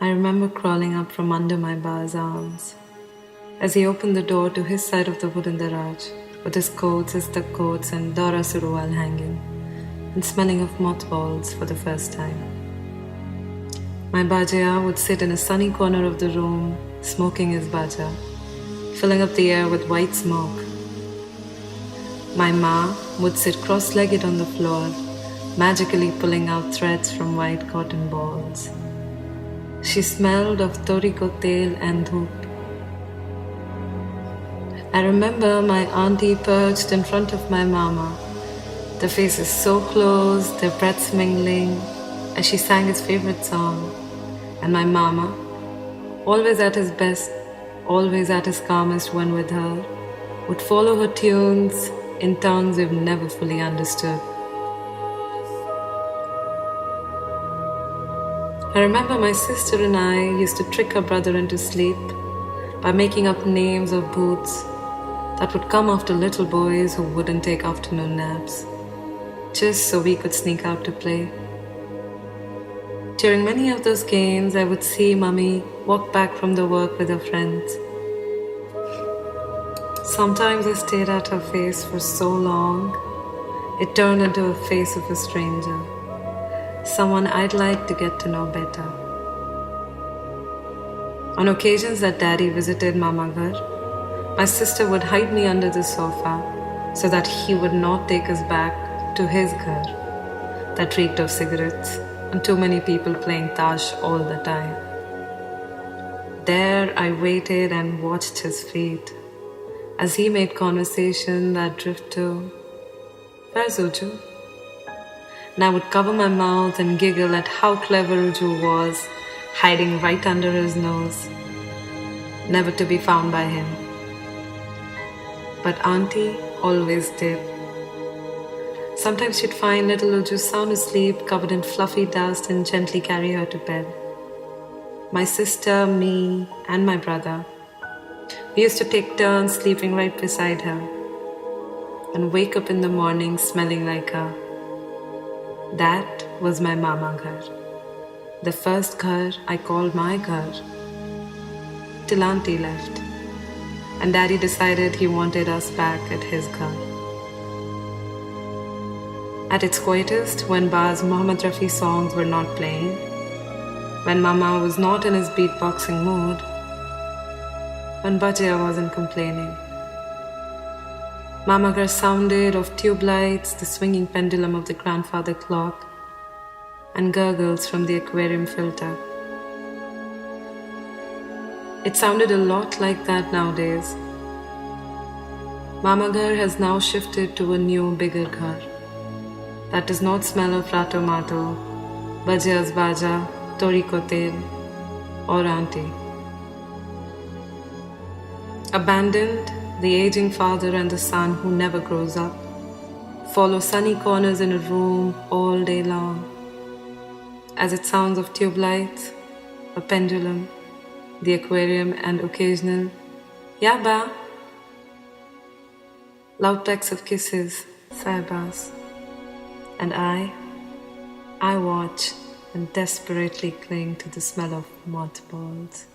I remember crawling up from under my ba's arms as he opened the door to his side of the wooden daraaj, with his coats, istacoats, and daura suruwal hanging, and smelling of mothballs for the first time. My Bajya would sit in a sunny corner of the room, smoking his Bajaa, filling up the air with white smoke. My Ma would sit cross-legged on the floor, magically pulling out threads from white cotton balls. She smelled of tori and dhup. I remember my auntie perched in front of my mama, their faces so close, their breaths mingling, as she sang his favorite song. And my mama, always at his best, always at his calmest when with her, would follow her tunes in tongues we've never fully understood. I remember my sister and I used to trick our brother into sleep by making up names of booths that would come after little boys who wouldn't take afternoon naps, just so we could sneak out to play. During many of those games, I would see Mummy walk back from the work with her friends. Sometimes I stared at her face for so long, it turned into a face of a stranger, someone I'd like to get to know better. On occasions that Daddy visited Mamaghar, my sister would hide me under the sofa so that he would not take us back to his ghar that reeked of cigarettes and too many people playing tash all the time. There I waited and watched his feet as he made conversation that drifted to, "Where's Ujju?" And I would cover my mouth and giggle at how clever Ujju was, hiding right under his nose, never to be found by him. But Aunty always did. Sometimes she'd find little Ujju sound asleep, covered in fluffy dust, and gently carry her to bed. My sister, me, and my brother, we used to take turns sleeping right beside her and wake up in the morning smelling like her. That was my Mamaghar, the first ghar I called my ghar, till Aunty left, and Daddy decided he wanted us back at his ghar. At its quietest, when Ba's Mohammed Rafi songs were not playing, when Mama was not in his beatboxing mood, when Bajya wasn't complaining. Mamaghar sounded of tube lights, the swinging pendulum of the grandfather clock, and gurgles from the aquarium filter. It sounded a lot like that nowadays. Mamaghar has now shifted to a new, bigger ghar that does not smell of ratomato, Bajya's Bajaa, tori or Aunty. Abandoned, the aging father and the son who never grows up follow sunny corners in a room all day long, as it sounds of tube lights, a pendulum, the aquarium, and occasional "Ya ba," loud pecks of kisses, sahibas. And I watch and desperately cling to the smell of mothballs.